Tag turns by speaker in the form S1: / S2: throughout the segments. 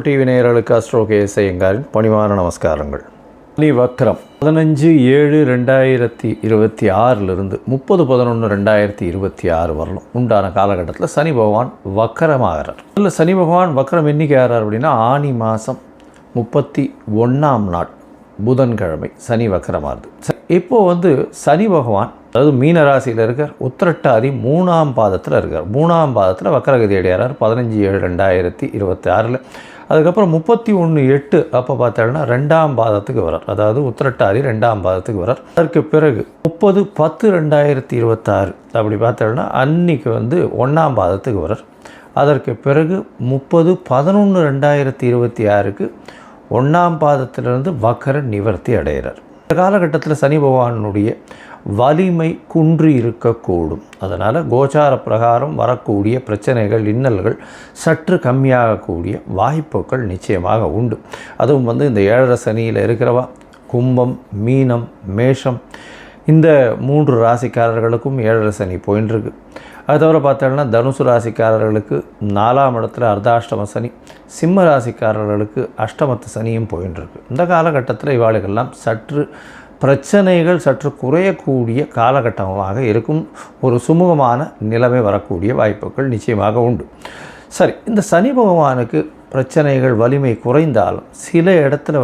S1: TV நேயர்களுக்கு astro KSI எங்காரின் பணிவான நமஸ்காரங்கள். சனி வக்ரம் 15/7/2026 30/11/2026 வரலும் உண்டான காலகட்டத்தில் சனி பகவான் வக்கரமாகிறார். அதில் சனி பகவான் வக்கரம் என்னைக்கு ஆகிறார் அப்படின்னா ஆனி மாதம் 31ஆம் நாள் புதன்கிழமை சனி வக்கரமாகுது. இப்போது சனி பகவான் அதாவது மீன ராசியில் இருக்கார், உத்திரட்டாதி 3ஆம் பாதத்தில் இருக்கார். 3ஆம் பாதத்தில் வக்கரகதி அடையார் 15/7/2026. அதுக்கப்புறம் 31/8 அப்போ பார்த்தோம்னா 2ஆம் பாதத்துக்கு வரார், அதாவது உத்திரட்டாதி 2ஆம் பாதத்துக்கு வரார். அதற்கு பிறகு 30/10/2026 அப்படி பார்த்தோம்னா அன்னைக்கு 1ஆம் பாதத்துக்கு வரார். அதற்கு பிறகு 30/11/2026க்கு 1ஆம் பாதத்திலிருந்து வக்கர நிவர்த்தி அடைகிறார். இந்த காலகட்டத்தில் சனி பகவானுடைய வலிமை குன்றி இருக்கக்கூடும். அதனால் கோச்சார பிரகாரம் வரக்கூடிய பிரச்சனைகள் இன்னல்கள் சற்று கம்மியாகக்கூடிய வாய்ப்புகள் நிச்சயமாக உண்டு. அதுவும் இந்த 7.5 சனியில் இருக்கிறவா கும்பம், மீனம், மேஷம் இந்த 3 ராசிக்காரர்களுக்கும் 7.5 சனி போயின்னு இருக்கு. அது தவிர பார்த்தோம்னா தனுசு ராசிக்காரர்களுக்கு 4ஆம் இடத்துல அர்த்தாஷ்டம சனி, சிம்ம ராசிக்காரர்களுக்கு அஷ்டமத்து சனியும் போயின்னு இருக்கு. இந்த காலகட்டத்தில் இவாளுக்கெல்லாம் சற்று பிரச்சனைகள் சற்று குறையக்கூடிய காலகட்டமாக இருக்கும். ஒரு சுமூகமான நிலைமை வரக்கூடிய வாய்ப்புகள் நிச்சயமாக உண்டு. சரி, இந்த சனி பகவானுக்கு பிரச்சனைகள் வலிமை குறைந்தாலும் சில இடத்துல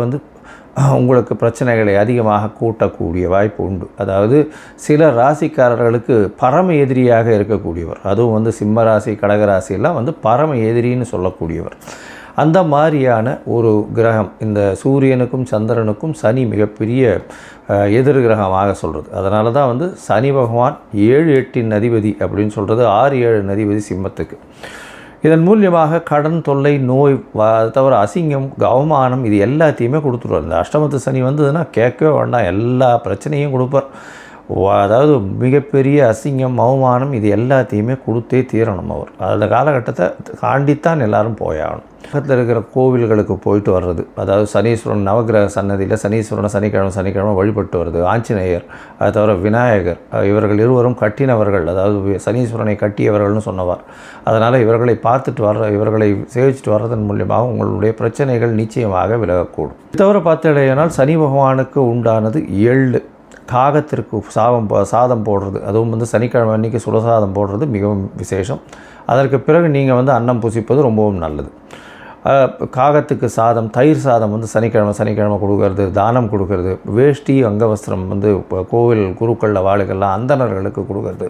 S1: உங்களுக்கு பிரச்சனைகளை அதிகமாக கூட்டக்கூடிய வாய்ப்பு உண்டு. அதாவது சில ராசிக்காரர்களுக்கு பரம எதிரியாக இருக்கக்கூடியவர், அதுவும் சிம்ம ராசி கடகராசியெல்லாம் பரம எதிரின்னு சொல்லக்கூடியவர். அந்த மாதிரியான ஒரு கிரகம் இந்த சூரியனுக்கும் சந்திரனுக்கும் சனி மிகப்பெரிய எதிர் கிரகமாக சொல்கிறது. அதனால தான் சனி பகவான் 7-8 அதிபதி அப்படின்னு சொல்கிறது, 6-7 அதிபதி சிம்மத்துக்கு. இதன் மூலியமாக கடன் தொல்லை, நோய், தவிர அசிங்கம், அவமானம் இது எல்லாத்தையுமே கொடுத்துருவார். இந்த அஷ்டமத்து சனி வந்ததுன்னா கேட்கவே வேண்டாம், எல்லா பிரச்சனையும் கொடுப்பார். அதாவது மிகப்பெரிய அசிங்கம், அவமானம் இது எல்லாத்தையுமே கொடுத்தே தீரணும் அவர். அந்த காலகட்டத்தை தாண்டித்தான் எல்லோரும் போயாகணும். பக்கத்தில் இருக்கிற கோவில்களுக்கு போயிட்டு வர்றது, அதாவது சனீஸ்வரன் நவகிரக சன்னதியில் சனீஸ்வரனை சனிக்கிழமை வழிபட்டு வருது. ஆஞ்சநேயர், அது தவிர விநாயகர், இவர்கள் இருவரும் கட்டினவர்கள், அதாவது சனீஸ்வரனை கட்டியவர்கள்னு சொன்னவர். அதனால் இவர்களை பார்த்துட்டு இவர்களை சேவிச்சுட்டு வர்றதன் மூலியமாக உங்களுடைய பிரச்சனைகள் நிச்சயமாக விலகக்கூடும். இது தவிர பார்த்தீங்கன்னா சனி பகவானுக்கு உண்டானது எள்ளு, காகத்திற்கு சாதம் போடுறது, அதுவும் சனிக்கிழமை அன்றைக்கி சுடசாதம் போடுறது மிகவும் விசேஷம். அதற்கு பிறகு நீங்கள் அன்னம் புசிப்பது ரொம்பவும் நல்லது. காகத்துக்கு சாதம், தயிர் சாதம் சனிக்கிழமை கொடுக்கறது, தானம் கொடுக்கறது, வேஷ்டி அங்கவஸ்திரம் கோவில் குருக்களில் வாழுகள்லாம் அந்தணர்களுக்கு கொடுக்கறது,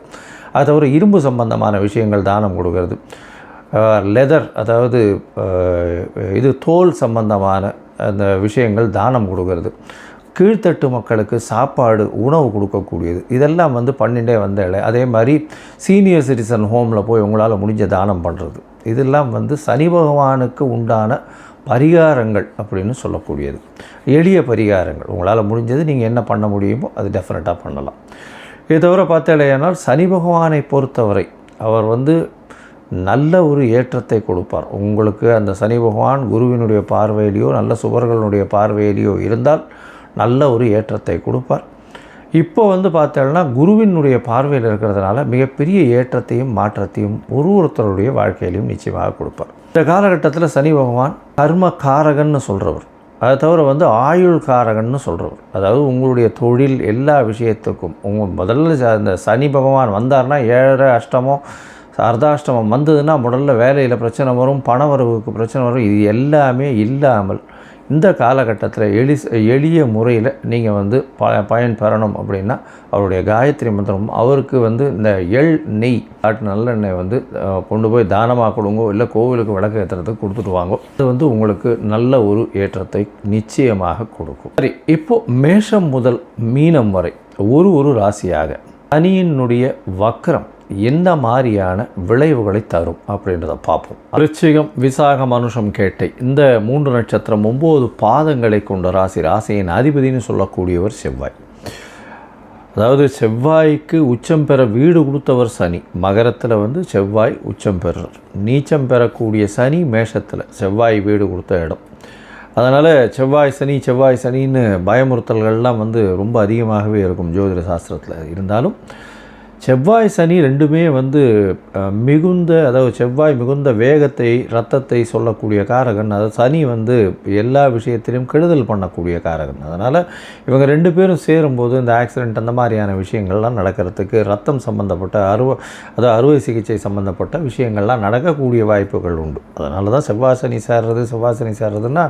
S1: அது தவிர இரும்பு சம்பந்தமான விஷயங்கள் தானம் கொடுக்கறது, லெதர் அதாவது இது தோல் சம்பந்தமான அந்த விஷயங்கள் தானம் கொடுக்கறது, கீழ்த்தட்டு மக்களுக்கு சாப்பாடு உணவு கொடுக்கக்கூடியது, இதெல்லாம் பண்ணிகிட்டே வந்தாலே. அதே மாதிரி சீனியர் சிட்டிசன் ஹோமில் போய் உங்களால் முடிஞ்ச தானம் பண்ணுறது, இதெல்லாம் சனி பகவானுக்கு உண்டான பரிகாரங்கள் அப்படின்னு சொல்லக்கூடியது. எளிய பரிகாரங்கள் உங்களால் முடிஞ்சது நீங்கள் என்ன பண்ண முடியுமோ அது டெஃபினட்டாக பண்ணலாம். இது தவிர பார்த்தாலேயானால் சனி பகவானை பொறுத்தவரை அவர் நல்ல ஒரு ஏற்றத்தை கொடுப்பார் உங்களுக்கு. அந்த சனி பகவான் குருவினுடைய பார்வையிலையோ நல்ல சுபர்களுடைய பார்வையிலையோ இருந்தால் நல்ல ஒரு ஏற்றத்தை கொடுப்பார். இப்போ பார்த்தோம்னா குருவினுடைய பார்வையில் இருக்கிறதுனால மிகப்பெரிய ஏற்றத்தையும் மாற்றத்தையும் ஒருத்தருடைய வாழ்க்கையிலையும் நிச்சயமாக கொடுப்பார். இந்த காலகட்டத்தில் சனி பகவான் கர்ம காரகன்னு சொல்கிறவர், அதை தவிர ஆயுள் காரகன்னு சொல்கிறவர். அதாவது உங்களுடைய தொழில் எல்லா விஷயத்துக்கும் முதல்ல அந்த சனி பகவான் வந்தார்னா 7 அஷ்டமம் அர்த்தாஷ்டமம் வந்ததுன்னா முதல்ல வேலையில் பிரச்சனை வரும், பணவரவுக்கு பிரச்சனை வரும். இது எல்லாமே இல்லாமல் இந்த காலகட்டத்தில் எளிய முறையில் நீங்கள் பயன் பெறணும் அப்படின்னா அவருடைய காயத்ரி மந்திரம், அவருக்கு இந்த எள் நெய் நல்லெண்ணெய் கொண்டு போய் தானமாக கொடுங்கோ, இல்லை கோவிலுக்கு விளக்கு ஏற்றுறதுக்கு கொடுத்துட்டு வாங்கோ. அது உங்களுக்கு நல்ல ஒரு ஏற்றத்தை நிச்சயமாக கொடுக்கும். சரி, இப்போது மேஷம் முதல் மீனம் வரை ஒரு ராசியாக சனியினுடைய வக்ரம் என்ன மாதிரியான விளைவுகளை தரும் அப்படின்றத பார்ப்போம். விருச்சிகம், விசாகம், அனுஷம், கேட்டை இந்த 3 நட்சத்திரம் 9 பாதங்களை கொண்ட ராசியின் அதிபதினு சொல்லக்கூடியவர் செவ்வாய். அதாவது செவ்வாய்க்கு உச்சம் பெற வீடு கொடுத்தவர் சனி. மகரத்தில் செவ்வாய் உச்சம் பெறுறார். நீச்சம் பெறக்கூடிய சனி மேஷத்தில், செவ்வாய் வீடு கொடுத்த இடம். அதனால் செவ்வாய் சனின்னு பயமுறுத்தல்கள்லாம் ரொம்ப அதிகமாகவே இருக்கும் ஜோதிட சாஸ்திரத்தில். இருந்தாலும் செவ்வாய் சனி ரெண்டுமே வந்து மிகுந்த, அதாவது செவ்வாய் மிகுந்த வேகத்தை, இரத்தத்தை சொல்லக்கூடிய காரகன். அதாவது சனி வந்து எல்லா விஷயத்திலையும் கெடுதல் பண்ணக்கூடிய காரகன். அதனால் இவங்க 2 பேரும் சேரும்போது இந்த ஆக்சிடெண்ட் அந்த மாதிரியான விஷயங்கள்லாம் நடக்கிறதுக்கு, ரத்தம் சம்மந்தப்பட்ட அதாவது அறுவை சிகிச்சை சம்மந்தப்பட்ட விஷயங்கள்லாம் நடக்கக்கூடிய வாய்ப்புகள் உண்டு. அதனால தான் செவ்வாய் சனி சேர்றதுன்னா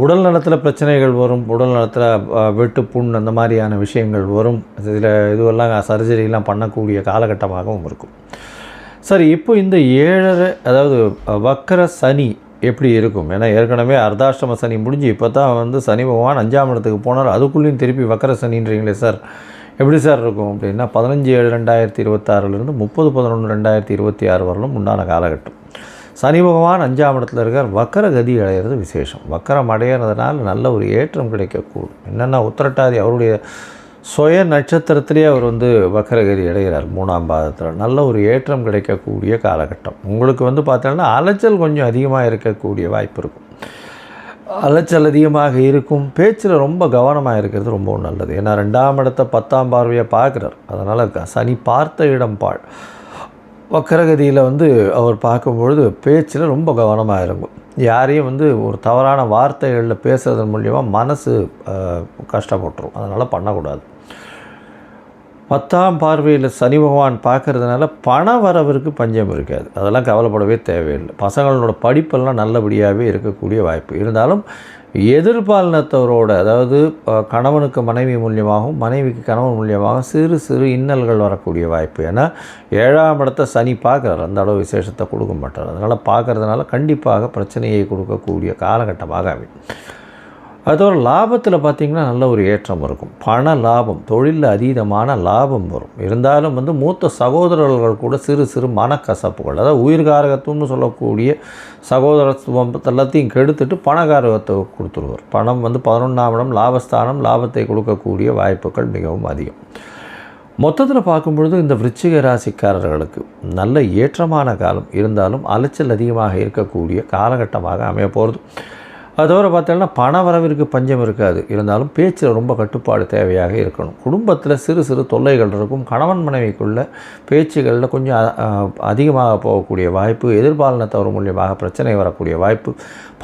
S1: உடல் நலத்தில் பிரச்சனைகள் வரும், உடல் நலத்தில் வெட்டு புண் அந்த மாதிரியான விஷயங்கள் வரும். இதில் இதுவெல்லாம் சர்ஜரிலாம் பண்ணக்கூடிய காலகட்டமாகவும் இருக்கும். சரி, இப்போ இந்த 7.5 அதாவது வக்கர சனி எப்படி இருக்கும்? ஏன்னா ஏற்கனவே அர்த்தாஷ்டம சனி முடிஞ்சு இப்போ தான் வந்து சனி பகவான் 5ஆம் இடத்துக்கு போனார். அதுக்குள்ளேயும் திருப்பி வக்கர சனின்றீங்களே சார், எப்படி சார் இருக்கும் அப்படின்னா 15/7/2026 30/11/2026 வரலும் உண்டான காலகட்டம். சனி பகவான் 5ஆம் இடத்துல இருக்கார். வக்கரகதி அடைகிறது விசேஷம். வக்கரம் அடையிறதுனால நல்ல ஒரு ஏற்றம் கிடைக்கக்கூடும். என்னென்னா உத்திரட்டாதி அவருடைய சுய நட்சத்திரத்திலே அவர் வந்து வக்கரகதி அடைகிறார் 3ஆம் பாதத்தில். நல்ல ஒரு ஏற்றம் கிடைக்கக்கூடிய காலகட்டம். உங்களுக்கு வந்து பார்த்தீங்கன்னா அலைச்சல் கொஞ்சம் அதிகமாக இருக்கக்கூடிய வாய்ப்பு இருக்கும். அலைச்சல் அதிகமாக இருக்கும். பேச்சில் ரொம்ப கவனமாக இருக்கிறது ரொம்ப நல்லது. ஏன்னா 2ஆம் இடத்தை 10ஆம் பார்வையாக பார்க்குறார். அதனால் சனி பார்த்த இடம் பாழ். வக்கரகதியில் வந்து அவர் பார்க்கும்பொழுது பேச்சில் ரொம்ப கவனமாக இருக்கும். யாரையும் வந்து ஒரு தவறான வார்த்தைகளில் பேசுறதன் மூலியமாக மனசு கஷ்டப்பட்டுரும். அதனால் பண்ணக்கூடாது. 10ஆம் பார்வையில் சனி பகவான் பார்க்கறதுனால பண வரவிற்கு பஞ்சம் இருக்காது. அதெல்லாம் கவலைப்படவே தேவையில்லை. பசங்களோட படிப்பெல்லாம் நல்லபடியாகவே இருக்கக்கூடிய வாய்ப்பு இருந்தாலும் எதிர்பாலினத்தவரோட, அதாவது கணவனுக்கு மனைவி மூலியமாகவும் மனைவிக்கு கணவன் மூலியமாகவும் சிறு சிறு இன்னல்கள் வரக்கூடிய வாய்ப்பு. ஏன்னா 7ஆம் இடத்தை சனி பார்க்குறார். அந்த அளவு விசேஷத்தை கொடுக்க மாட்டார். அதனால் பார்க்குறதுனால கண்டிப்பாக பிரச்சனையை கொடுக்கக்கூடிய காலகட்டமாக அமையும். அதோட லாபத்தில் பார்த்திங்கன்னா நல்ல ஒரு ஏற்றம் இருக்கும். பண லாபம், தொழிலில் அதீதமான லாபம் வரும். இருந்தாலும் வந்து மூத்த சகோதரர்கள் கூட சிறு சிறு மனக்கசப்புகள், அதாவது உயிர்காரகத்துவம்னு சொல்லக்கூடிய சகோதரத்துவம் எல்லாத்தையும் கெடுத்துட்டு பணகாரகத்தை கொடுத்துருவார். பணம் வந்து 11ஆம் இடம் லாபஸ்தானம், லாபத்தை கொடுக்கக்கூடிய வாய்ப்புகள் மிகவும் அதிகம். மொத்தத்தில் பார்க்கும்பொழுது இந்த விருச்சிக ராசிக்காரர்களுக்கு நல்ல ஏற்றமான காலம் இருந்தாலும் அலைச்சல் அதிகமாக இருக்கக்கூடிய காலகட்டமாக அமைய போகிறது. அதோடு பார்த்தோம்னா பண வரவிற்கு பஞ்சம் இருக்காது. இருந்தாலும் பேச்சில் ரொம்ப கட்டுப்பாடு தேவையாக இருக்கணும். குடும்பத்தில் சிறு சிறு தொல்லைகள் இருக்கும். கணவன் மனைவிக்குள்ள பேச்சுகளில் கொஞ்சம் அதிகமாக போகக்கூடிய வாய்ப்பு, எதிர்பாலினத்தவர் மூலியமாக பிரச்சனை வரக்கூடிய வாய்ப்பு,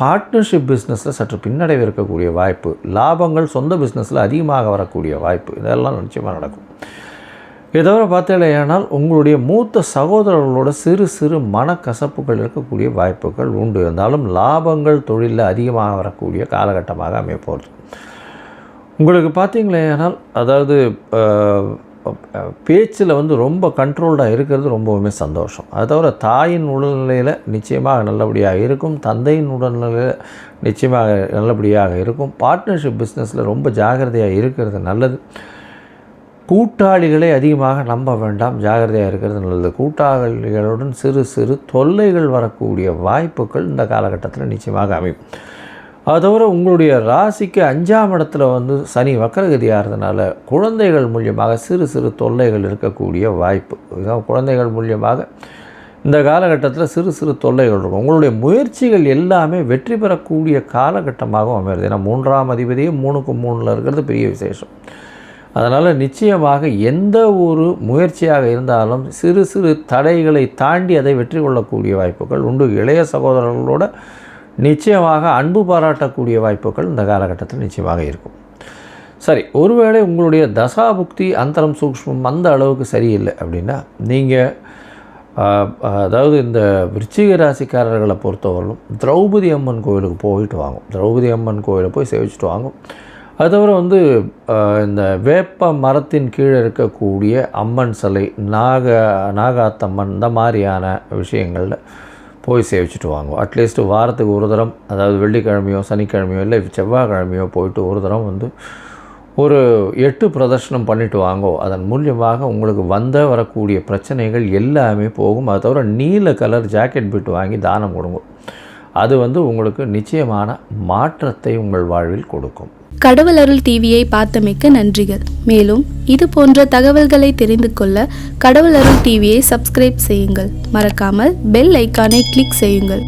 S1: பார்ட்னர்ஷிப் பிஸ்னஸில் சற்று பின்னடைவு இருக்கக்கூடிய வாய்ப்பு, லாபங்கள் சொந்த பிஸ்னஸில் அதிகமாக வரக்கூடிய வாய்ப்பு, இதெல்லாம் நிச்சயமாக நடக்கும். இதோட பார்த்தீங்களேனால் உங்களுடைய மூத்த சகோதரர்களோட சிறு சிறு மனக்கசப்புகள் இருக்கக்கூடிய வாய்ப்புகள் உண்டு. இருந்தாலும் லாபங்கள் தொழிலில் அதிகமாக வரக்கூடிய காலகட்டமாக அமைய போகிறது. உங்களுக்கு பார்த்தீங்களேனால் அதாவது பேச்சில் வந்து ரொம்ப கண்ட்ரோல்டாக இருக்கிறது ரொம்பவுமே சந்தோஷம். அது தவிர தாயின் உடல்நிலையில் நிச்சயமாக நல்லபடியாக இருக்கும். தந்தையின் உடல்நிலையில் நிச்சயமாக நல்லபடியாக இருக்கும். பார்ட்னர்ஷிப் பிஸ்னஸில் ரொம்ப ஜாகிரதையாக இருக்கிறது நல்லது. கூட்டாளிகளை அதிகமாக நம்ப வேண்டாம், ஜாகிரதையாக இருக்கிறது நல்லது. கூட்டாளிகளுடன் சிறு சிறு தொல்லைகள் வரக்கூடிய வாய்ப்புகள் இந்த காலகட்டத்தில் நிச்சயமாக அமையும். அதோடு உங்களுடைய ராசிக்கு 5ஆம் இடத்துல வந்து சனி வக்கரகதி ஆகிறதுனால குழந்தைகள் மூலியமாக சிறு சிறு தொல்லைகள் இருக்கக்கூடிய வாய்ப்பு. இதுதான் குழந்தைகள் மூலியமாக இந்த காலகட்டத்தில் சிறு சிறு தொல்லைகள் இருக்கும். உங்களுடைய முயற்சிகள் எல்லாமே வெற்றி பெறக்கூடிய காலகட்டமாகவும் அமைகிறது. ஏன்னா 3ஆம் அதிபதியும் 3க்கு 3ல் இருக்கிறது பெரிய விசேஷம். அதனால் நிச்சயமாக எந்த ஒரு முயற்சியாக இருந்தாலும் சிறு சிறு தடைகளை தாண்டி அதை வெற்றி கொள்ளக்கூடிய வாய்ப்புகள் உண்டு. இளைய சகோதரர்களோட நிச்சயமாக அன்பு பாராட்டக்கூடிய வாய்ப்புகள் இந்த காலகட்டத்தில் நிச்சயமாக இருக்கும். சரி, ஒருவேளை உங்களுடைய தசாபுக்தி அந்தரம் சூக்ஷ்மம் அந்த அளவுக்கு சரியில்லை அப்படின்னா நீங்கள் அதாவது இந்த விருச்சிக ராசிக்காரர்களை பொறுத்தவரையிலும் திரௌபதி அம்மன் கோவிலுக்கு போயிட்டு வாங்கும். திரௌபதி அம்மன் கோவிலை போய் சேவிச்சுட்டு வாங்கும். அது தவிர வந்து இந்த வேப்ப மரத்தின் கீழே இருக்கக்கூடிய அம்மன் சிலை, நாகாத்தம்மன் இந்த மாதிரியான விஷயங்களில் போய் சேவிச்சுட்டு வாங்குவோம். அட்லீஸ்ட் வாரத்துக்கு ஒரு தரம், அதாவது வெள்ளிக்கிழமையோ சனிக்கிழமையோ இல்லை செவ்வாய்க்கிழமையோ போயிட்டு ஒரு தரம் வந்து ஒரு 8 பிரதர்ஷனம் பண்ணிவிட்டு வாங்கோ. அதன் மூலியமாக உங்களுக்கு வரக்கூடிய பிரச்சனைகள் எல்லாமே போகும். அது தவிர நீல கலர் ஜாக்கெட் பிட்டு வாங்கி தானம் கொடுங்க. அது வந்து உங்களுக்கு நிச்சயமான மாற்றத்தை உங்கள் வாழ்வில் கொடுக்கும்.
S2: கடவுள் அருள் டிவியை பார்த்தமைக்க நன்றிகள். மேலும் இது போன்ற தகவல்களை தெரிந்து கொள்ள கடவுள் அருள் டிவியை சப்ஸ்கிரைப் செய்யுங்கள். மறக்காமல் பெல் ஐக்கானை கிளிக் செய்யுங்கள்.